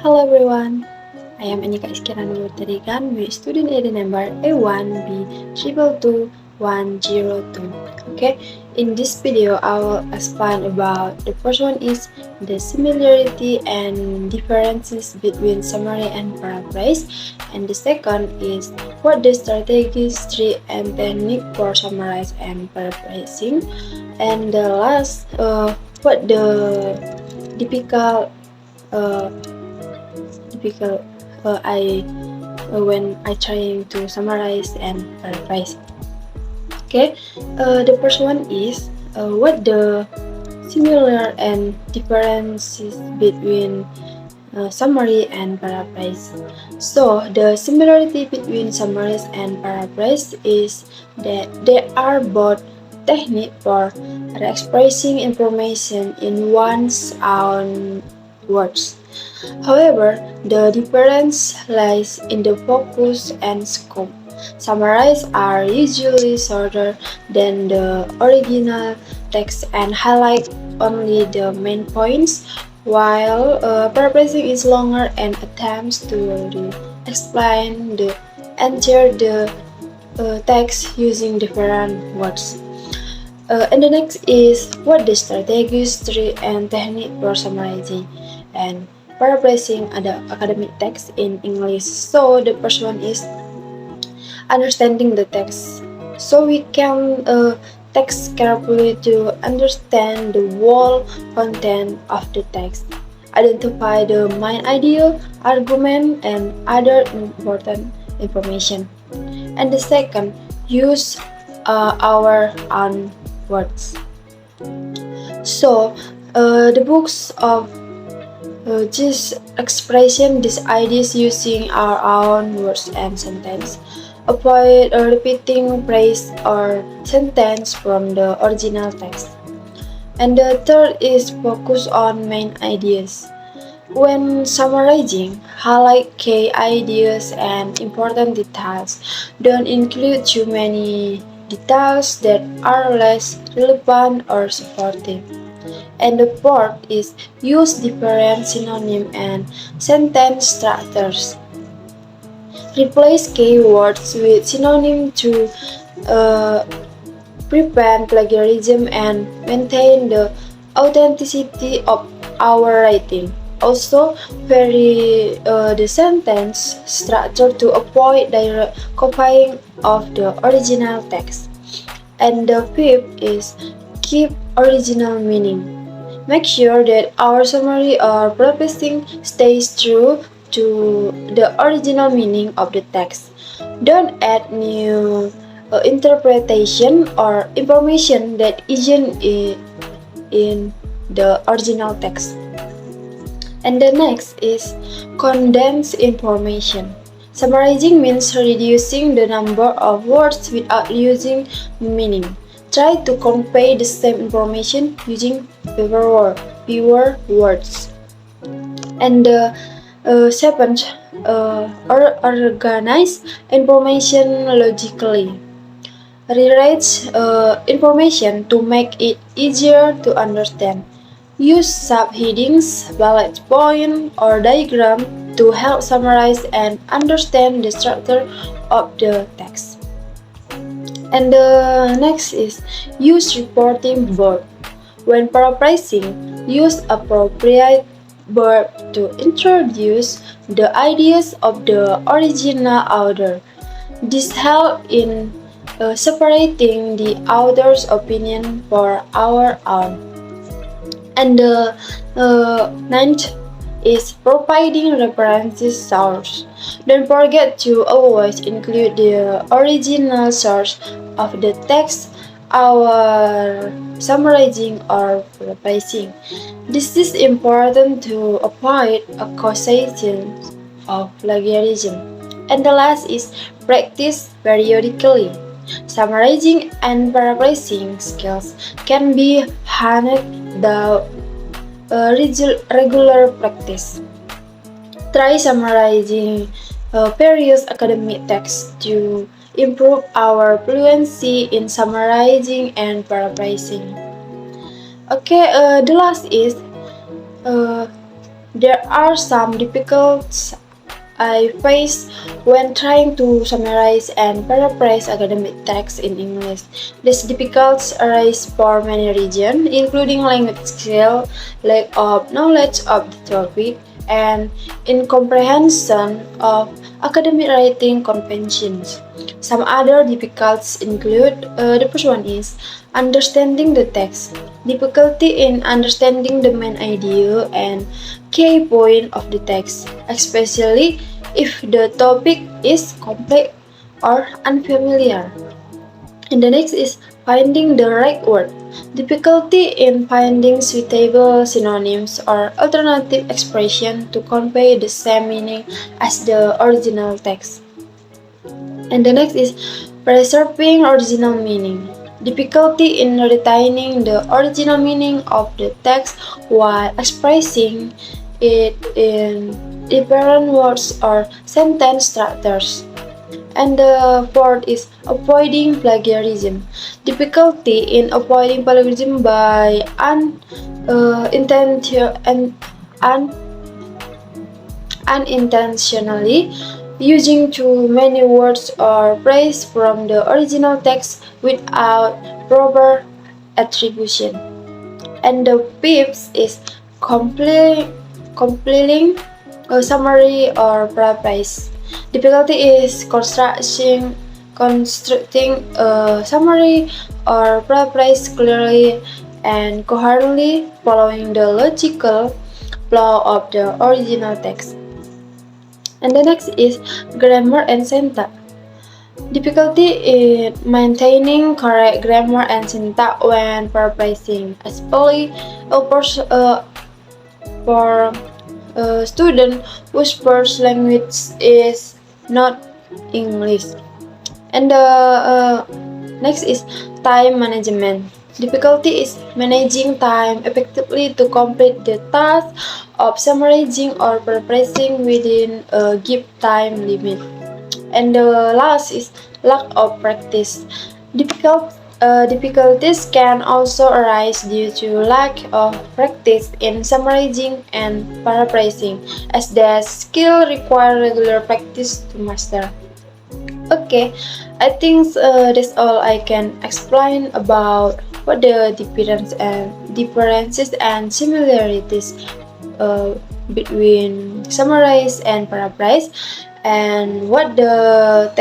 Hello everyone, I am Enika Iskirana with Tarigan with student ID number A1B222102. Okay, in this video I will explain about the first one is the similarity and differences between summary and paraphrase, and the second is what the strategies, tree and technique for summarize and paraphrasing, and the last what the typical uh, I when I trying to summarize and paraphrase. Okay, the first one is what the similar and differences between summary and paraphrase. So the similarity between summaries and paraphrase is that they are both technique for expressing information in one's own words. However, the difference lies in the focus and scope. Summaries are usually shorter than the original text and highlight only the main points, while paraphrasing is longer and attempts to explain the entire text using different words. And the next is what the strategies, tree, and technique for summarizing and paraphrasing the academic text in English. So the first one is understanding the text. So we can text carefully to understand the whole content of the text. Identify the main idea, argument, and other important information. And the second, use our own words. So the books of just expression these ideas using our own words and sentence. Avoid repeating phrase or sentence from the original text. And the third is focus on main ideas. When summarizing, highlight key ideas and important details. Don't include too many details that are less relevant or supportive. And the fourth is use different synonym and sentence structures. Replace keywords with synonym to prevent plagiarism and maintain the authenticity of our writing. Also, vary the sentence structure to avoid direct copying of the original text. And the fifth is keep original meaning. Make sure that our summary or paraphrasing stays true to the original meaning of the text. Don't add new interpretation or information that isn't in the original text. And the next is condense information. Summarizing means reducing the number of words without losing meaning. Try to convey the same information using fewer words. And the seventh, organize information logically. Rewrite information to make it easier to understand. Use subheadings, bullet point, or diagram to help summarize and understand the structure of the text. And the next is use reporting verb. When paraphrasing, use appropriate verb to introduce the ideas of the original author. This helps in separating the author's opinion for our own. And the ninth is providing references source. Don't forget to always include the original source of the text, our summarizing or paraphrasing. This is important to avoid accusations of plagiarism. And the last is practice periodically. Summarizing and paraphrasing skills can be honed without regular practice. Try summarizing various academic texts to improve our fluency in summarizing and paraphrasing. Okay, the last is There are some difficulties I face when trying to summarize and paraphrase academic texts in English. These difficulties arise for many reasons, including language skill, lack of knowledge of the topic, and incomprehension of academic writing conventions. Some other difficulties include the first one is understanding the text, difficulty in understanding the main idea and key point of the text, especially if the topic is complex or unfamiliar. And the next is finding the right word. Difficulty in finding suitable synonyms or alternative expression to convey the same meaning as the original text. And the next is preserving original meaning. Difficulty in retaining the original meaning of the text while expressing it in different words or sentence structures. And the fourth is avoiding plagiarism. Difficulty in avoiding plagiarism by unintentionally using too many words or phrases from the original text without proper attribution. And the fifth is compiling a summary or paraphrase. Difficulty is constructing a summary or paraphrase clearly and coherently following the logical flow of the original text. And the next is grammar and syntax. Difficulty in maintaining correct grammar and syntax when paraphrasing, especially for a student whose first language is not English. And the next is time management. Difficulty is managing time effectively to complete the task of summarizing or paraphrasing within a given time limit. And the last is lack of practice. Difficulties can also arise due to lack of practice in summarizing and paraphrasing, as the skill require regular practice to master. Okay, I think that's all I can explain about what the differences and similarities between summarize and paraphrase, and what the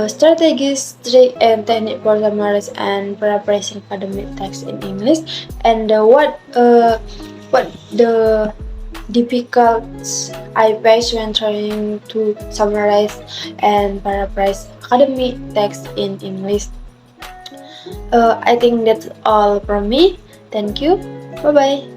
strategies, trick, and technique for summarize and paraphrasing academic text in English, and what the difficulties I face when trying to summarize and paraphrase academic text in English. I think that's all from me. Thank you. Bye bye.